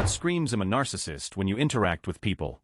that screams I'm a narcissist when you interact with people.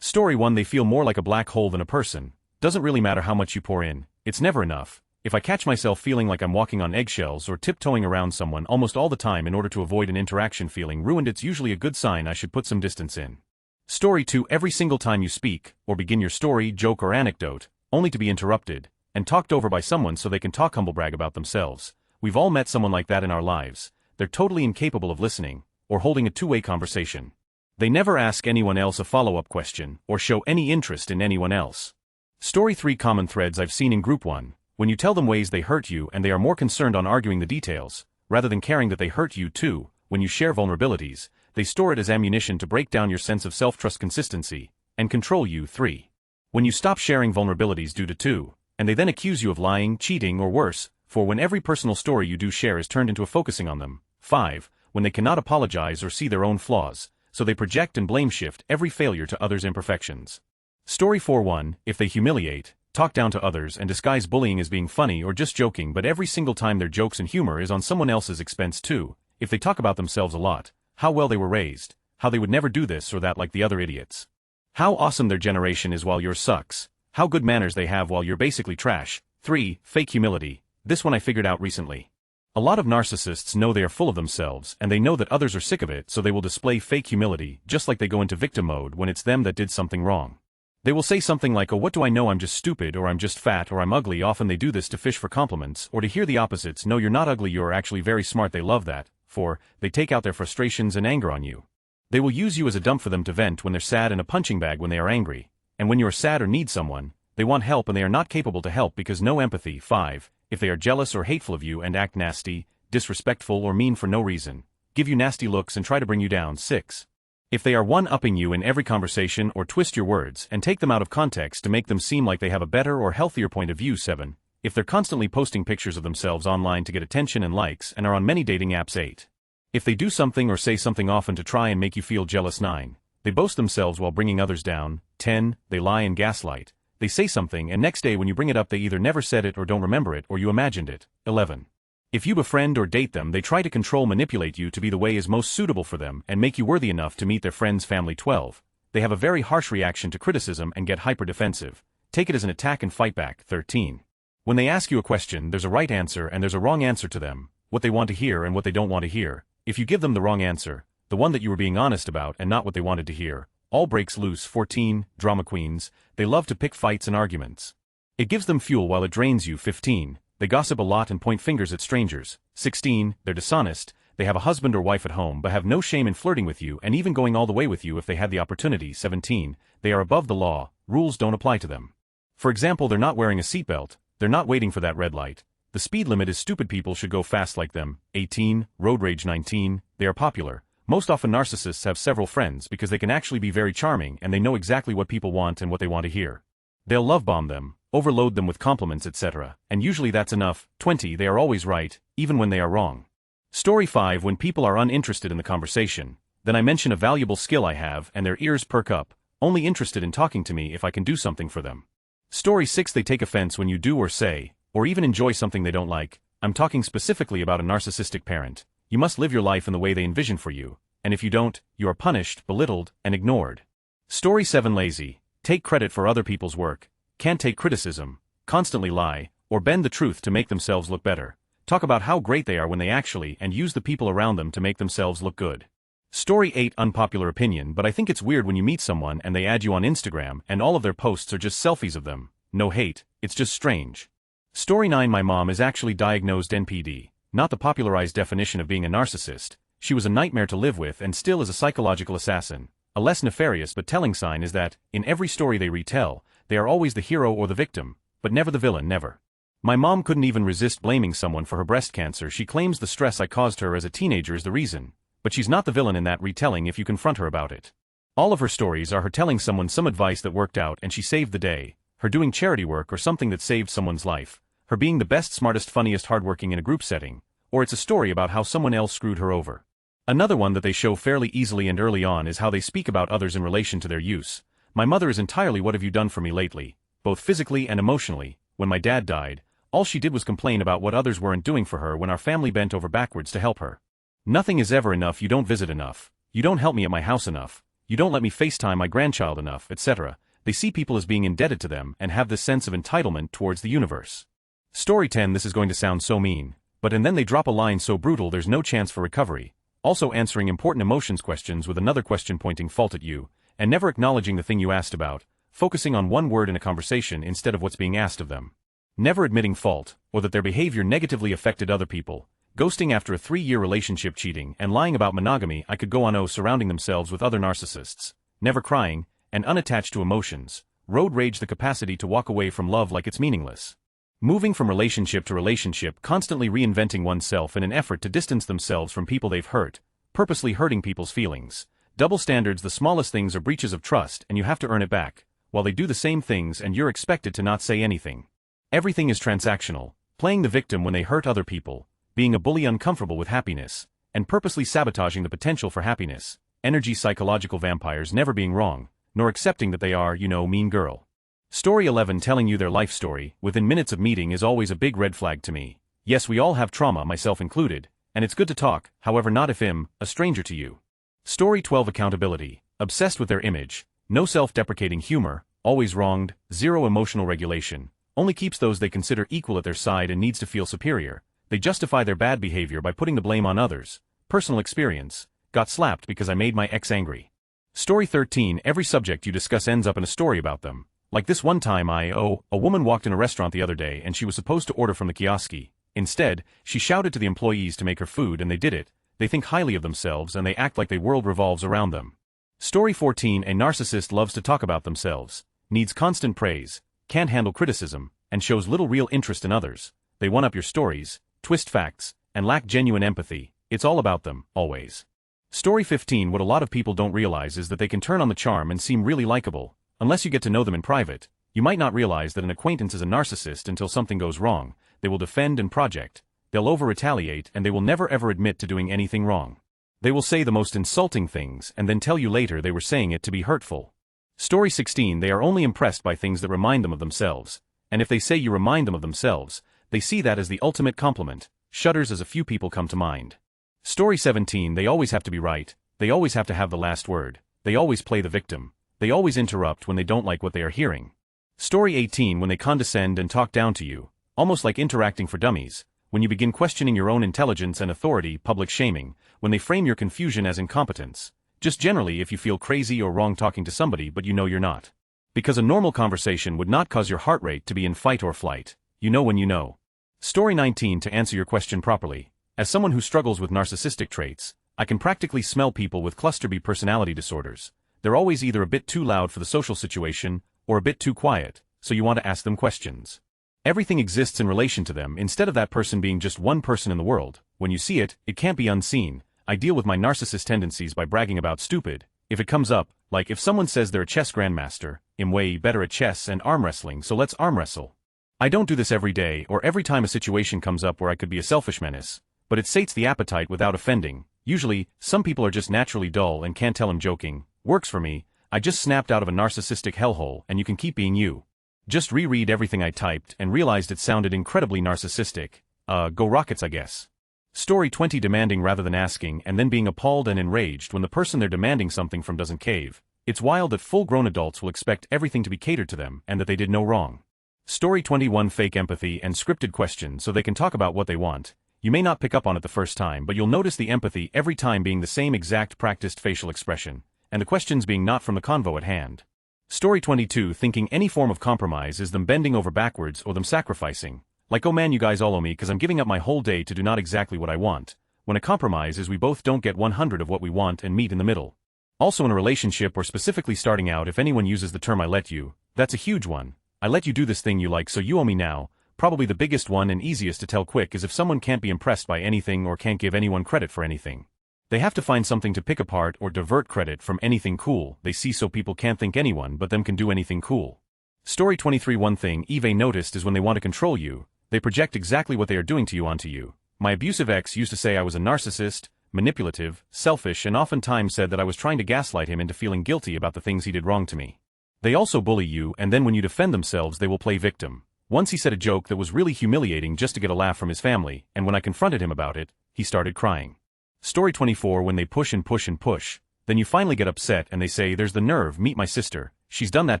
Story 1. They feel more like a black hole than a person. Doesn't really matter how much you pour in, it's never enough. If I catch myself feeling like I'm walking on eggshells or tiptoeing around someone almost all the time in order to avoid an interaction feeling ruined, it's usually a good sign I should put some distance in. Story 2. Every single time you speak, or begin your story, joke or anecdote, only to be interrupted, and talked over by someone so they can talk humblebrag about themselves. We've all met someone like that in our lives. They're totally incapable of listening, or holding a two-way conversation. They never ask anyone else a follow-up question, or show any interest in anyone else. Story 3. Common threads I've seen in Group 1. When you tell them ways they hurt you and they are more concerned on arguing the details, rather than caring that they hurt you too. When you share vulnerabilities, they store it as ammunition to break down your sense of self-trust, consistency, and control you. 3. When you stop sharing vulnerabilities due to 2, and they then accuse you of lying, cheating or worse, 4. When every personal story you do share is turned into a focusing on them. 5. When they cannot apologize or see their own flaws, so they project and blame shift every failure to others' imperfections. Story 4. 1. If they humiliate, talk down to others and disguise bullying as being funny or just joking, but every single time their jokes and humor is on someone else's expense. 2. If they talk about themselves a lot, how well they were raised, how they would never do this or that like the other idiots, how awesome their generation is while yours sucks, how good manners they have while you're basically trash. 3. Fake humility. This one I figured out recently. A lot of narcissists know they are full of themselves and they know that others are sick of it, so they will display fake humility, just like they go into victim mode when it's them that did something wrong. They will say something like, oh, what do I know, I'm just stupid, or I'm just fat, or I'm ugly. Often they do this to fish for compliments or to hear the opposites. No, you're not ugly, you're actually very smart. They love that. 4. They take out their frustrations and anger on you. They will use you as a dump for them to vent when they're sad and a punching bag when they are angry. And when you are sad or need someone, they want help and they are not capable to help because no empathy. 5. If they are jealous or hateful of you and act nasty, disrespectful or mean for no reason, give you nasty looks and try to bring you down. 6. If they are one-upping you in every conversation or twist your words and take them out of context to make them seem like they have a better or healthier point of view. 7. If they're constantly posting pictures of themselves online to get attention and likes and are on many dating apps. 8. If they do something or say something often to try and make you feel jealous. 9. They boast themselves while bringing others down. 10. They lie and gaslight. They say something and next day when you bring it up they either never said it or don't remember it or you imagined it. 11. If you befriend or date them, they try to manipulate you to be the way is most suitable for them and make you worthy enough to meet their friends' family. 12. They have a very harsh reaction to criticism and get hyper-defensive. Take it as an attack and fight back. 13. When they ask you a question, there's a right answer and there's a wrong answer to them, what they want to hear and what they don't want to hear. If you give them the wrong answer, the one that you were being honest about and not what they wanted to hear, all breaks loose. 14. Drama queens. They love to pick fights and arguments. It gives them fuel while it drains you. 15. They gossip a lot and point fingers at strangers. 16. They're dishonest. They have a husband or wife at home but have no shame in flirting with you and even going all the way with you if they had the opportunity. 17. They are above the law. Rules don't apply to them. For example, they're not wearing a seatbelt. They're not waiting for that red light. The speed limit is stupid. People should go fast like them. 18. Road rage. 19. They are popular. Most often narcissists have several friends because they can actually be very charming and they know exactly what people want and what they want to hear. They'll love bomb them, overload them with compliments, etc. And usually that's enough. 20. They are always right, even when they are wrong. Story 5. When people are uninterested in the conversation, then I mention a valuable skill I have and their ears perk up, only interested in talking to me if I can do something for them. Story 6. They take offense when you do or say, or even enjoy something they don't like. I'm talking specifically about a narcissistic parent. You must live your life in the way they envision for you, and if you don't, you are punished, belittled, and ignored. Story 7. Lazy. Take credit for other people's work, can't take criticism, constantly lie, or bend the truth to make themselves look better. Talk about how great they are when they actually and use the people around them to make themselves look good. Story 8. Unpopular opinion, but I think it's weird when you meet someone and they add you on Instagram and all of their posts are just selfies of them. No hate, it's just strange. Story 9. My mom is actually diagnosed NPD, not the popularized definition of being a narcissist. She was a nightmare to live with and still is a psychological assassin. A less nefarious but telling sign is that, in every story they retell, they are always the hero or the victim, but never the villain. Never. My mom couldn't even resist blaming someone for her breast cancer. She claims the stress I caused her as a teenager is the reason, but she's not the villain in that retelling if you confront her about it. All of her stories are her telling someone some advice that worked out and she saved the day, her doing charity work or something that saved someone's life, her being the best, smartest, funniest, hardworking in a group setting, or it's a story about how someone else screwed her over. Another one that they show fairly easily and early on is how they speak about others in relation to their use. My mother is entirely what have you done for me lately, both physically and emotionally. When my dad died, all she did was complain about what others weren't doing for her when our family bent over backwards to help her. Nothing is ever enough, you don't visit enough, You don't help me at my house enough. You don't let me FaceTime my grandchild enough, etc. They see people as being indebted to them and have this sense of entitlement towards the universe. Story 10. This is going to sound so mean, but and then they drop a line so brutal there's no chance for recovery, also answering important emotions questions with another question pointing fault at you, and never acknowledging the thing you asked about, focusing on one word in a conversation instead of what's being asked of them. Never admitting fault, or that their behavior negatively affected other people, ghosting after a 3-year relationship, cheating and lying about monogamy. I could go on. Surrounding themselves with other narcissists, never crying, and unattached to emotions, road rage, the capacity to walk away from love like it's meaningless. Moving from relationship to relationship, constantly reinventing oneself in an effort to distance themselves from people they've hurt, purposely hurting people's feelings. Double standards, the smallest things are breaches of trust and you have to earn it back, while they do the same things and you're expected to not say anything. Everything is transactional, playing the victim when they hurt other people, being a bully, uncomfortable with happiness, and purposely sabotaging the potential for happiness. Energy, psychological vampires, never being wrong, nor accepting that they are, mean girl. Story 11. Telling you their life story within minutes of meeting is always a big red flag to me. Yes, we all have trauma, myself included, and it's good to talk, however not if I'm a stranger to you. Story 12. Accountability. Obsessed with their image, no self-deprecating humor, always wronged, zero emotional regulation, only keeps those they consider equal at their side and needs to feel superior. They justify their bad behavior by putting the blame on others. Personal experience. Got slapped because I made my ex angry. Story 13. Every subject you discuss ends up in a story about them. Like this one time a woman walked in a restaurant the other day and she was supposed to order from the kiosk. Instead, she shouted to the employees to make her food and they did it. They think highly of themselves and they act like the world revolves around them. Story 14. A narcissist loves to talk about themselves, needs constant praise, can't handle criticism, and shows little real interest in others. They one-up your stories, twist facts, and lack genuine empathy. It's all about them, always. Story 15. What a lot of people don't realize is that they can turn on the charm and seem really likable. Unless you get to know them in private, you might not realize that an acquaintance is a narcissist until something goes wrong. They will defend and project. They'll over-retaliate and they will never ever admit to doing anything wrong. They will say the most insulting things and then tell you later they were saying it to be hurtful. Story 16. They are only impressed by things that remind them of themselves. And if they say you remind them of themselves, they see that as the ultimate compliment. Shudders as a few people come to mind. Story 17. They always have to be right. They always have to have the last word. They always play the victim. They always interrupt when they don't like what they are hearing. Story 18. When they condescend and talk down to you, almost like interacting for dummies. When you begin questioning your own intelligence and authority, public shaming. When they frame your confusion as incompetence. Just generally if you feel crazy or wrong talking to somebody but you know you're not. Because a normal conversation would not cause your heart rate to be in fight or flight. You know when you know. Story 19. To answer your question properly, as someone who struggles with narcissistic traits, I can practically smell people with cluster B personality disorders. They're always either a bit too loud for the social situation, or a bit too quiet, so you want to ask them questions. Everything exists in relation to them instead of that person being just one person in the world. When you see it, it can't be unseen. I deal with my narcissist tendencies by bragging about stupid. If it comes up, like if someone says they're a chess grandmaster, I'm way better at chess and arm wrestling, so let's arm wrestle. I don't do this every day or every time a situation comes up where I could be a selfish menace, but it sates the appetite without offending. Usually, some people are just naturally dull and can't tell I'm joking. Works for me. I just snapped out of a narcissistic hellhole and you can keep being you. Just reread everything I typed and realized it sounded incredibly narcissistic. Go Rockets, I guess. Story 20. Demanding rather than asking and then being appalled and enraged when the person they're demanding something from doesn't cave. It's wild that full-grown adults will expect everything to be catered to them and that they did no wrong. Story 21. Fake empathy and scripted questions so they can talk about what they want. You may not pick up on it the first time, but you'll notice the empathy every time being the same exact practiced facial expression, and the questions being not from the convo at hand. Story 22. Thinking any form of compromise is them bending over backwards or them sacrificing. Like, oh man, you guys all owe me because I'm giving up my whole day to do not exactly what I want. When a compromise is we both don't get 100 of what we want and meet in the middle. Also in a relationship or specifically starting out, if anyone uses the term I let you, that's a huge one. I let you do this thing you like so you owe me now. Probably the biggest one and easiest to tell quick is if someone can't be impressed by anything or can't give anyone credit for anything. They have to find something to pick apart or divert credit from anything cool they see so people can't think anyone but them can do anything cool. Story 23. One thing Eve noticed is when they want to control you, they project exactly what they are doing to you onto you. My abusive ex used to say I was a narcissist, manipulative, selfish, and oftentimes said that I was trying to gaslight him into feeling guilty about the things he did wrong to me. They also bully you and then when you defend themselves they will play victim. Once he said a joke that was really humiliating just to get a laugh from his family, and when I confronted him about it, he started crying. Story 24. When they push and push and push, Then you finally get upset and they say, there's the nerve, meet my sister. She's done that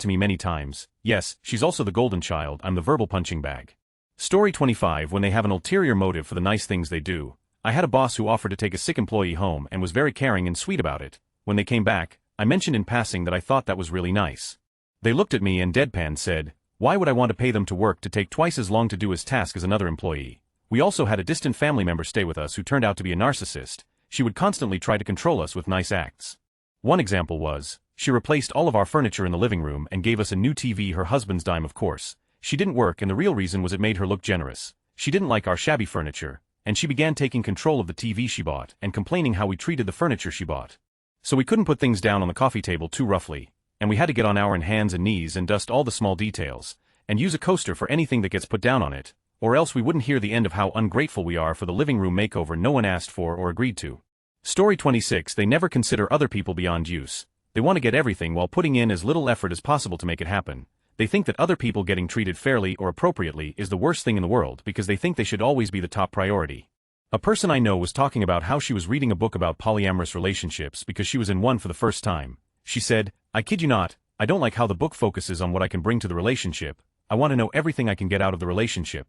to me many times. Yes, she's also the golden child, I'm the verbal punching bag. Story 25. When they have an ulterior motive for the nice things they do. I had a boss who offered to take a sick employee home and was very caring and sweet about it. When they came back, I mentioned in passing that I thought that was really nice. They looked at me and deadpan said, why would I want to pay them to work to take twice as long to do his task as another employee? We also had a distant family member stay with us who turned out to be a narcissist. She would constantly try to control us with nice acts. One example was, she replaced all of our furniture in the living room and gave us a new TV, her husband's dime of course. She didn't work and the real reason was it made her look generous. She didn't like our shabby furniture, and she began taking control of the TV she bought and complaining how we treated the furniture she bought. So we couldn't put things down on the coffee table too roughly, and we had to get on our hands and knees and dust all the small details, and use a coaster for anything that gets put down on it, or else we wouldn't hear the end of how ungrateful we are for the living room makeover no one asked for or agreed to. Story 26. They never consider other people beyond use. They want to get everything while putting in as little effort as possible to make it happen. They think that other people getting treated fairly or appropriately is the worst thing in the world because they think they should always be the top priority. A person I know was talking about how she was reading a book about polyamorous relationships because she was in one for the first time. She said, I kid you not, I don't like how the book focuses on what I can bring to the relationship. I want to know everything I can get out of the relationship.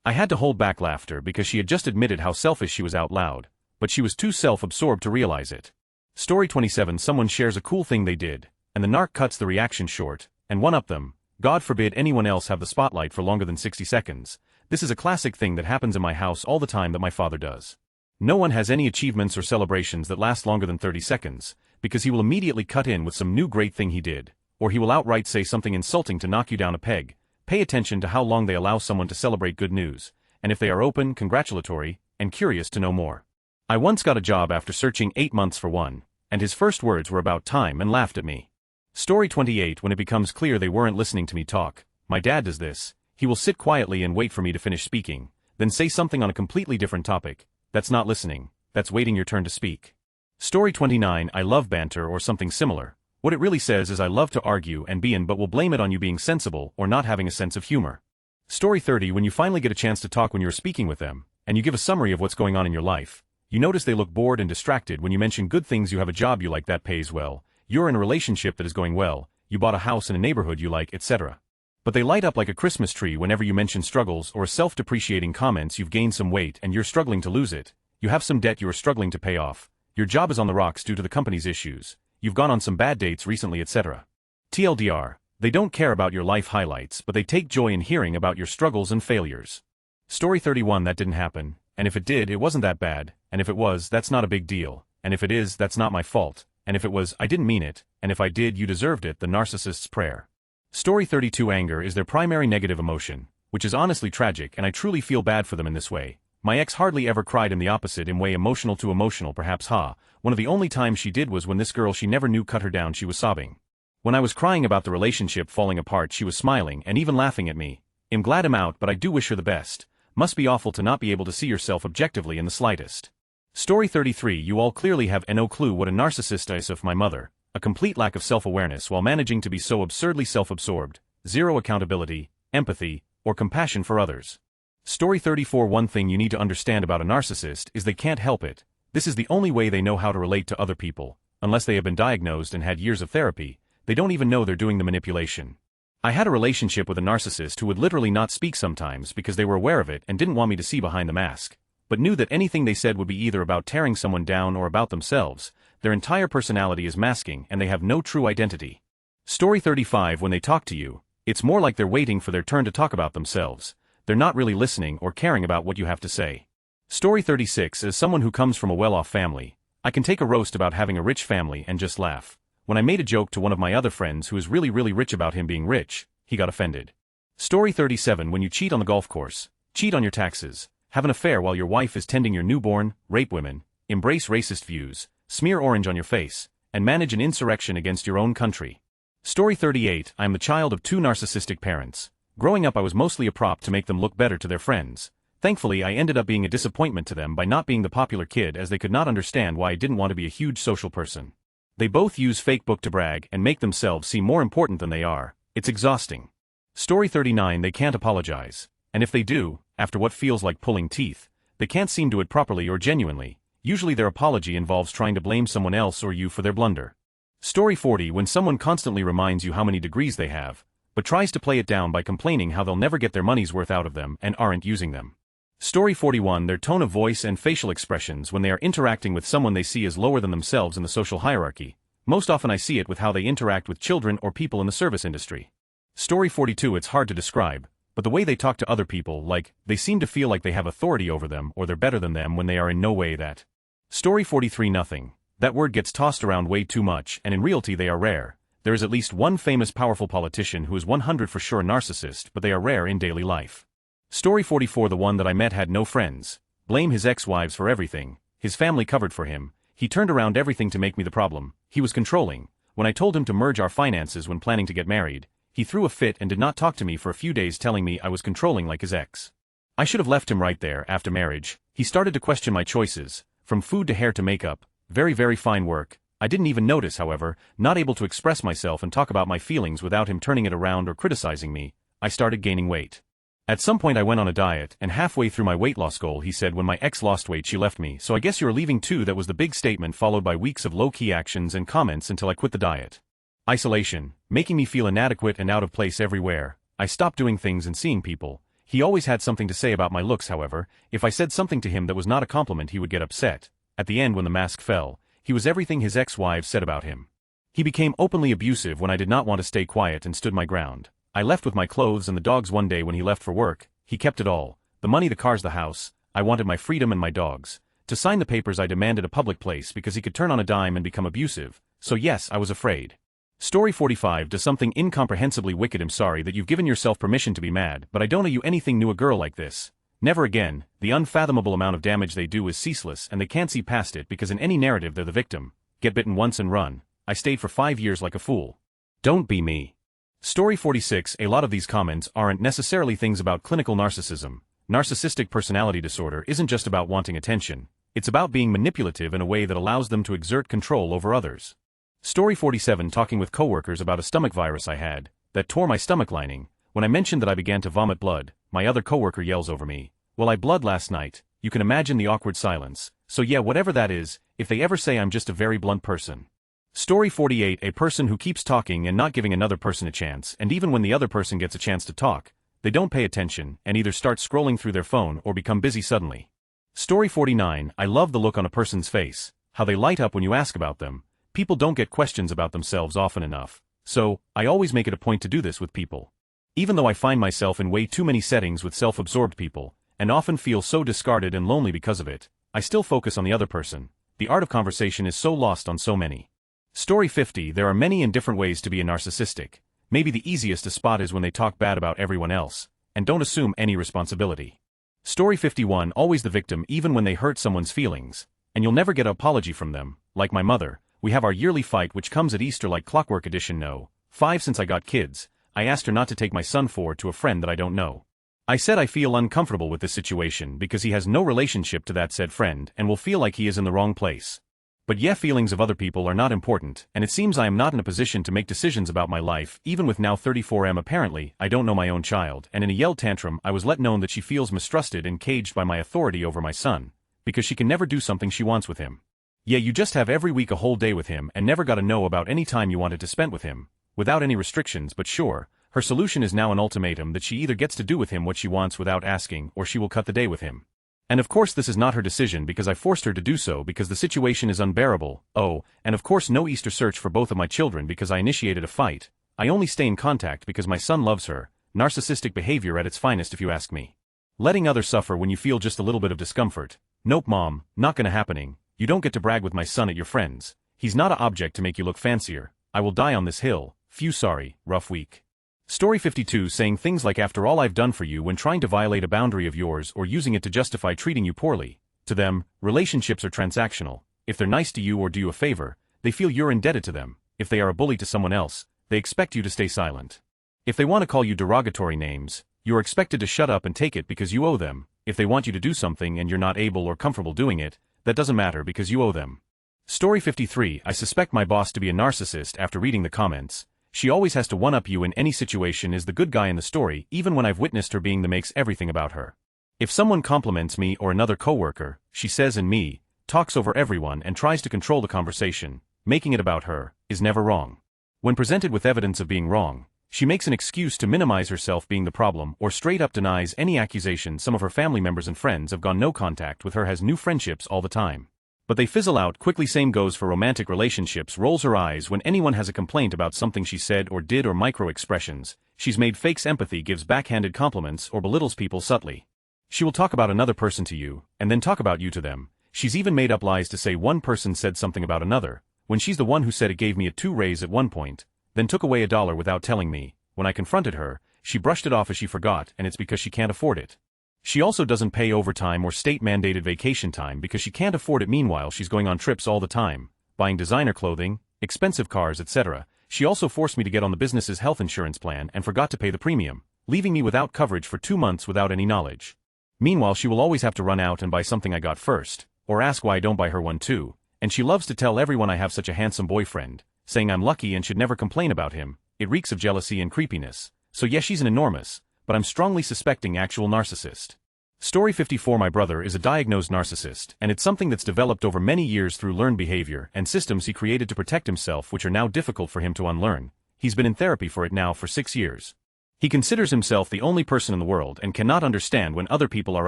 I had to hold back laughter because she had just admitted how selfish she was out loud, but she was too self-absorbed to realize it. Story 27. Someone shares a cool thing they did, and the narc cuts the reaction short, and one-up them. God forbid anyone else have the spotlight for longer than 60 seconds. This is a classic thing that happens in my house all the time that my father does. No one has any achievements or celebrations that last longer than 30 seconds, because he will immediately cut in with some new great thing he did, or he will outright say something insulting to knock you down a peg. Pay attention to how long they allow someone to celebrate good news, and if they are open, congratulatory, and curious to know more. I once got a job after searching 8 months for one, and his first words were about time and laughed at me. Story 28. When it becomes clear they weren't listening to me talk, my dad does this. He will sit quietly and wait for me to finish speaking, then say something on a completely different topic. That's not listening, that's waiting your turn to speak. Story 29. I love banter or something similar. What it really says is I love to argue and be in but will blame it on you being sensible or not having a sense of humor. Story 30. When you finally get a chance to talk when you're speaking with them, and you give a summary of what's going on in your life, you notice they look bored and distracted when you mention good things. You have a job you like that pays well, you're in a relationship that is going well, you bought a house in a neighborhood you like, etc. But they light up like a Christmas tree whenever you mention struggles or self-depreciating comments. You've gained some weight and you're struggling to lose it, you have some debt you are struggling to pay off, your job is on the rocks due to the company's issues, you've gone on some bad dates recently, etc. TLDR, they don't care about your life highlights but they take joy in hearing about your struggles and failures. Story 31. That didn't happen, and if it did, it wasn't that bad, and if it was, that's not a big deal, and if it is, that's not my fault, and if it was, I didn't mean it, and if I did, you deserved it. The narcissist's prayer. Story 32. Anger is their primary negative emotion, which is honestly tragic, and I truly feel bad for them in this way. My ex hardly ever cried in the opposite in way, emotional to emotional perhaps. One of the only times she did was when this girl she never knew cut her down. She was sobbing. When I was crying about the relationship falling apart, she was smiling and even laughing at me. I'm glad I'm out, but I do wish her the best. Must be awful to not be able to see yourself objectively in the slightest. Story 33. You all clearly have no clue what a narcissist is. Of my mother, a complete lack of self-awareness while managing to be so absurdly self-absorbed, zero accountability, empathy, or compassion for others. Story 34. One thing you need to understand about a narcissist is they can't help it. This is the only way they know how to relate to other people. Unless they have been diagnosed and had years of therapy, they don't even know they're doing the manipulation. I had a relationship with a narcissist who would literally not speak sometimes because they were aware of it and didn't want me to see behind the mask, but knew that anything they said would be either about tearing someone down or about themselves. Their entire personality is masking and they have no true identity. Story 35. When they talk to you, it's more like they're waiting for their turn to talk about themselves. They're not really listening or caring about what you have to say. Story 36. As someone who comes from a well-off family, I can take a roast about having a rich family and just laugh. When I made a joke to one of my other friends who is really rich about him being rich, he got offended. Story 37. When you cheat on the golf course, cheat on your taxes, have an affair while your wife is tending your newborn, rape women, embrace racist views, smear orange on your face, and manage an insurrection against your own country. Story 38. I am the child of 2 narcissistic parents. Growing up I was mostly a prop to make them look better to their friends. Thankfully I ended up being a disappointment to them by not being the popular kid, as they could not understand why I didn't want to be a huge social person. They both use fake book to brag and make themselves seem more important than they are. It's exhausting. Story 39. They can't apologize. And if they do, after what feels like pulling teeth, they can't seem to it properly or genuinely. Usually their apology involves trying to blame someone else or you for their blunder. Story 40. When someone constantly reminds you how many degrees they have, but tries to play it down by complaining how they'll never get their money's worth out of them and aren't using them. Story 41. Their tone of voice and facial expressions when they are interacting with someone they see as lower than themselves in the social hierarchy. Most often I see it with how they interact with children or people in the service industry. Story 42. It's hard to describe, but the way they talk to other people, like, they seem to feel like they have authority over them or they're better than them when they are in no way that. Story 43. Nothing. That word gets tossed around way too much, and in reality they are rare. There is at least one famous powerful politician who is 100% for sure a narcissist, but they are rare in daily life. Story 44. The one that I met had no friends. Blame his ex-wives for everything. His family covered for him. He turned around everything to make me the problem. He was controlling. When I told him to merge our finances when planning to get married, he threw a fit and did not talk to me for a few days, telling me I was controlling like his ex. I should have left him right there. After marriage, he started to question my choices, from food to hair to makeup. Very, very fine work. I didn't even notice, however, not able to express myself and talk about my feelings without him turning it around or criticizing me. I started gaining weight. At some point I went on a diet, and halfway through my weight loss goal he said when my ex lost weight she left me, so I guess you're leaving too. That was the big statement, followed by weeks of low-key actions and comments until I quit the diet. Isolation, making me feel inadequate and out of place everywhere. I stopped doing things and seeing people. He always had something to say about my looks, however. If I said something to him that was not a compliment he would get upset. At the end when the mask fell, he was everything his ex-wives said about him. He became openly abusive when I did not want to stay quiet and stood my ground. I left with my clothes and the dogs one day when he left for work. He kept it all. The money, the cars, the house. I wanted my freedom and my dogs. To sign the papers I demanded a public place because he could turn on a dime and become abusive. So yes, I was afraid. Story 45. Does something incomprehensibly wicked. I'm sorry that you've given yourself permission to be mad, but I don't owe you anything new. A girl like this. Never again. The unfathomable amount of damage they do is ceaseless and they can't see past it because in any narrative they're the victim. Get bitten once and run. I stayed for 5 years like a fool. Don't be me. Story 46. A lot of these comments aren't necessarily things about clinical narcissism. Narcissistic personality disorder isn't just about wanting attention. It's about being manipulative in a way that allows them to exert control over others. Story 47. Talking with coworkers about a stomach virus I had that tore my stomach lining. When I mentioned that I began to vomit blood, my other coworker yells over me, "Well, I bled last night." You can imagine the awkward silence. So yeah, whatever that is, if they ever say I'm just a very blunt person. Story 48. A person who keeps talking and not giving another person a chance, and even when the other person gets a chance to talk, they don't pay attention and either start scrolling through their phone or become busy suddenly. Story 49. I love the look on a person's face, how they light up when you ask about them. People don't get questions about themselves often enough, so I always make it a point to do this with people. Even though I find myself in way too many settings with self-absorbed people, and often feel so discarded and lonely because of it, I still focus on the other person. The art of conversation is so lost on so many. Story 50. There are many and different ways to be a narcissistic. Maybe the easiest to spot is when they talk bad about everyone else, and don't assume any responsibility. Story 51. Always the victim even when they hurt someone's feelings, and you'll never get an apology from them. Like my mother, we have our yearly fight which comes at Easter like clockwork edition. No. 5 Since I got kids, I asked her not to take my son forward to a friend that I don't know. I said I feel uncomfortable with this situation because he has no relationship to that said friend and will feel like he is in the wrong place. But yeah, feelings of other people are not important, and it seems I am not in a position to make decisions about my life, even with now 34 am apparently, I don't know my own child, and in a yelled tantrum I was let known that she feels mistrusted and caged by my authority over my son, because she can never do something she wants with him. Yeah, you just have every week a whole day with him and never got to know about any time you wanted to spend with him, without any restrictions. But sure, her solution is now an ultimatum that she either gets to do with him what she wants without asking or she will cut the day with him. And of course this is not her decision because I forced her to do so because the situation is unbearable. Oh, and of course no Easter search for both of my children because I initiated a fight. I only stay in contact because my son loves her. Narcissistic behavior at its finest if you ask me. Letting others suffer when you feel just a little bit of discomfort. Nope mom, not gonna happening. You don't get to brag with my son at your friends. He's not an object to make you look fancier. I will die on this hill. Phew, sorry, rough week. Story 52. Saying things like after all I've done for you when trying to violate a boundary of yours or using it to justify treating you poorly. To them, relationships are transactional. If they're nice to you or do you a favor, they feel you're indebted to them. If they are a bully to someone else, they expect you to stay silent. If they want to call you derogatory names, you're expected to shut up and take it because you owe them. If they want you to do something and you're not able or comfortable doing it, that doesn't matter because you owe them. Story 53. I suspect my boss to be a narcissist after reading the comments. She always has to one-up you in any situation, is the good guy in the story, even when I've witnessed her being the makes everything about her. If someone compliments me or another coworker, she says and me, talks over everyone and tries to control the conversation, making it about her, is never wrong. When presented with evidence of being wrong, she makes an excuse to minimize herself being the problem or straight up denies any accusation. Some of her family members and friends have gone no contact with her, has new friendships all the time. But they fizzle out quickly. Same goes for romantic relationships. Rolls her eyes when anyone has a complaint about something she said or did, or micro expressions she's made. Fakes empathy, gives backhanded compliments, or belittles people subtly. She will talk about another person to you, and then talk about you to them. She's even made up lies to say one person said something about another, when she's the one who said it. Gave me a 2 raise at one point, then took away $1 without telling me. When I confronted her, she brushed it off as she forgot, and it's because she can't afford it. She also doesn't pay overtime or state-mandated vacation time because she can't afford it. Meanwhile, she's going on trips all the time, buying designer clothing, expensive cars, etc. She also forced me to get on the business's health insurance plan and forgot to pay the premium, leaving me without coverage for 2 months without any knowledge. Meanwhile, she will always have to run out and buy something I got first, or ask why I don't buy her one too, and she loves to tell everyone I have such a handsome boyfriend, saying I'm lucky and should never complain about him. It reeks of jealousy and creepiness. So yes, she's an enormous, but I'm strongly suspecting actual narcissist. Story 54. My brother is a diagnosed narcissist, and it's something that's developed over many years through learned behavior and systems he created to protect himself, which are now difficult for him to unlearn. He's been in therapy for it now for 6 years. He considers himself the only person in the world and cannot understand when other people are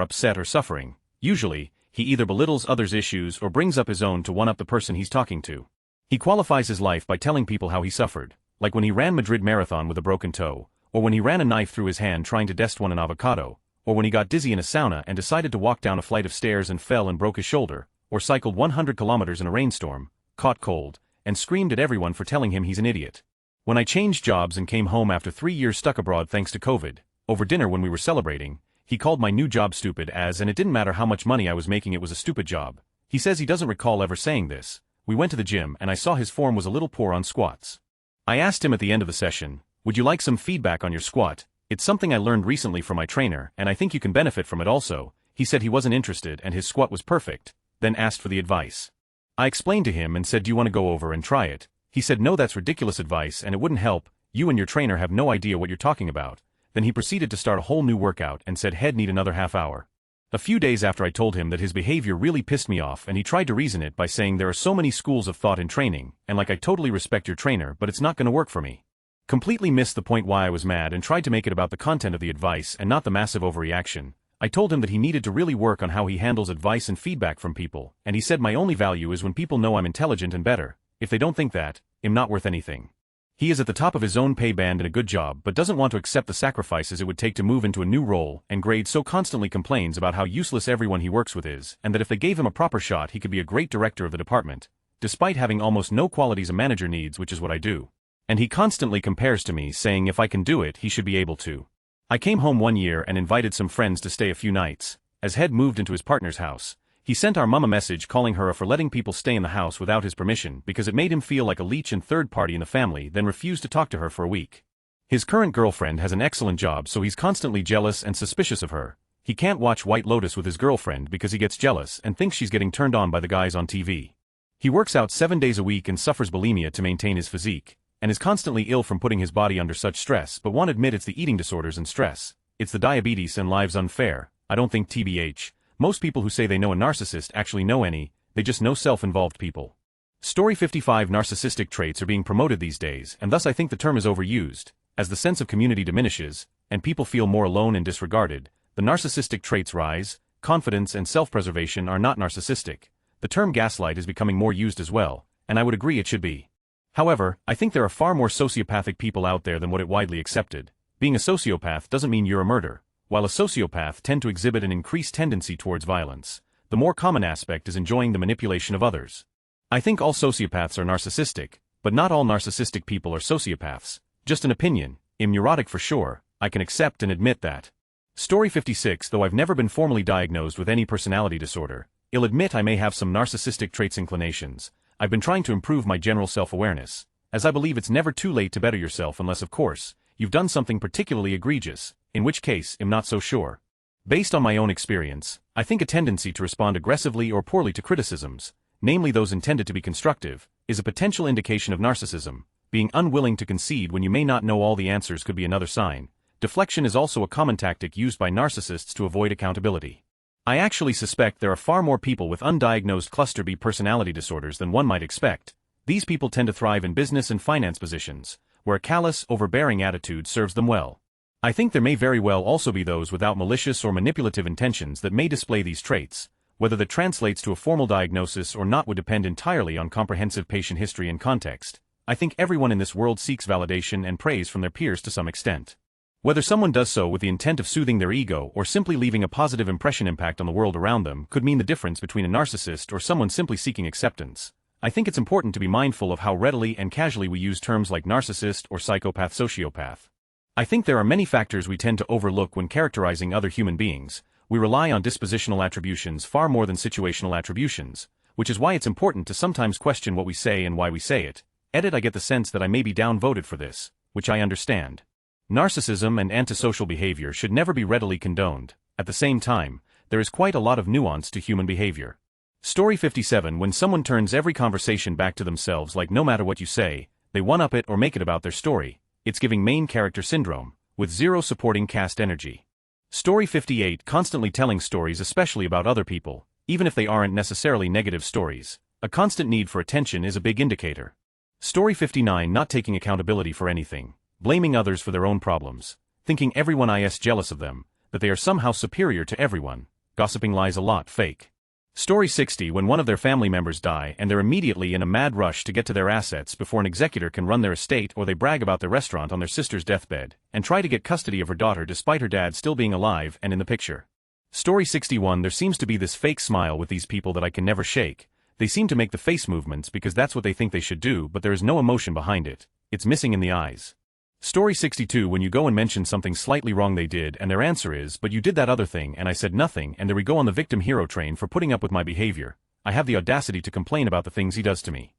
upset or suffering. Usually, he either belittles others' issues or brings up his own to one-up the person he's talking to. He qualifies his life by telling people how he suffered, like when he ran Madrid Marathon with a broken toe, or when he ran a knife through his hand trying to dest one an avocado, or when he got dizzy in a sauna and decided to walk down a flight of stairs and fell and broke his shoulder, or cycled 100 kilometers in a rainstorm, caught cold, and screamed at everyone for telling him he's an idiot. When I changed jobs and came home after 3 years stuck abroad thanks to COVID, over dinner when we were celebrating, he called my new job stupid and it didn't matter how much money I was making, it was a stupid job. He says he doesn't recall ever saying this. We went to the gym and I saw his form was a little poor on squats. I asked him at the end of the session, would you like some feedback on your squat? It's something I learned recently from my trainer and I think you can benefit from it also. He said he wasn't interested and his squat was perfect, then asked for the advice. I explained to him and said, do you want to go over and try it? He said no, that's ridiculous advice and it wouldn't help, you and your trainer have no idea what you're talking about. Then he proceeded to start a whole new workout and said he'd need another half hour. A few days after I told him that his behavior really pissed me off and he tried to reason it by saying there are so many schools of thought in training, and like I totally respect your trainer but it's not gonna work for me. Completely missed the point why I was mad and tried to make it about the content of the advice and not the massive overreaction. I told him that he needed to really work on how he handles advice and feedback from people, and he said my only value is when people know I'm intelligent and better. If they don't think that, I'm not worth anything. He is at the top of his own pay band and a good job but doesn't want to accept the sacrifices it would take to move into a new role and grade, so constantly complains about how useless everyone he works with is and that if they gave him a proper shot he could be a great director of the department, despite having almost no qualities a manager needs, which is what I do. And he constantly compares to me, saying if I can do it he should be able to. I came home one year and invited some friends to stay a few nights. As Head moved into his partner's house, he sent our mum a message calling her for letting people stay in the house without his permission because it made him feel like a leech and third party in the family, then refused to talk to her for a week. His current girlfriend has an excellent job, so he's constantly jealous and suspicious of her. He can't watch White Lotus with his girlfriend because he gets jealous and thinks she's getting turned on by the guys on TV. He works out 7 days a week and suffers bulimia to maintain his physique, and is constantly ill from putting his body under such stress but won't admit it's the eating disorders and stress. It's the diabetes and life's unfair. I don't think TBH. Most people who say they know a narcissist actually know any, they just know self-involved people. Story 55. Narcissistic traits are being promoted these days, and thus I think the term is overused. As the sense of community diminishes, and people feel more alone and disregarded, the narcissistic traits rise. Confidence and self-preservation are not narcissistic. The term gaslight is becoming more used as well, and I would agree it should be. However, I think there are far more sociopathic people out there than what it widely accepted. Being a sociopath doesn't mean you're a murderer. While a sociopath tend to exhibit an increased tendency towards violence, the more common aspect is enjoying the manipulation of others. I think all sociopaths are narcissistic, but not all narcissistic people are sociopaths. Just an opinion. I'm neurotic for sure, I can accept and admit that. Story 56. Though I've never been formally diagnosed with any personality disorder, I'll admit I may have some narcissistic traits inclinations. I've been trying to improve my general self-awareness, as I believe it's never too late to better yourself unless, of course, you've done something particularly egregious, in which case I'm not so sure. Based on my own experience, I think a tendency to respond aggressively or poorly to criticisms, namely those intended to be constructive, is a potential indication of narcissism. Being unwilling to concede when you may not know all the answers could be another sign. Deflection is also a common tactic used by narcissists to avoid accountability. I actually suspect there are far more people with undiagnosed cluster B personality disorders than one might expect. These people tend to thrive in business and finance positions, where a callous, overbearing attitude serves them well. I think there may very well also be those without malicious or manipulative intentions that may display these traits. Whether that translates to a formal diagnosis or not would depend entirely on comprehensive patient history and context. I think everyone in this world seeks validation and praise from their peers to some extent. Whether someone does so with the intent of soothing their ego or simply leaving a positive impact on the world around them could mean the difference between a narcissist or someone simply seeking acceptance. I think it's important to be mindful of how readily and casually we use terms like narcissist or psychopath-sociopath. I think there are many factors we tend to overlook when characterizing other human beings. We rely on dispositional attributions far more than situational attributions, which is why it's important to sometimes question what we say and why we say it. I get the sense that I may be downvoted for this, which I understand. Narcissism and antisocial behavior should never be readily condoned. At the same time, there is quite a lot of nuance to human behavior. Story 57. When someone turns every conversation back to themselves, like no matter what you say, they one-up it or make it about their story, it's giving main character syndrome, with zero supporting cast energy. Story 58. Constantly telling stories, especially about other people, even if they aren't necessarily negative stories. A constant need for attention is a big indicator. Story 59. Not taking accountability for anything. Blaming others for their own problems, thinking everyone is jealous of them, that they are somehow superior to everyone, gossiping lies a lot, fake. Story 60. When one of their family members die and they're immediately in a mad rush to get to their assets before an executor can run their estate, or they brag about their restaurant on their sister's deathbed, and try to get custody of her daughter despite her dad still being alive and in the picture. Story 61. There seems to be this fake smile with these people that I can never shake. They seem to make the face movements because that's what they think they should do, but there is no emotion behind it. It's missing in the eyes. Story 62. When you go and mention something slightly wrong they did and their answer is, but you did that other thing and I said nothing, and there we go on the victim hero train for putting up with my behavior. I have the audacity to complain about the things he does to me.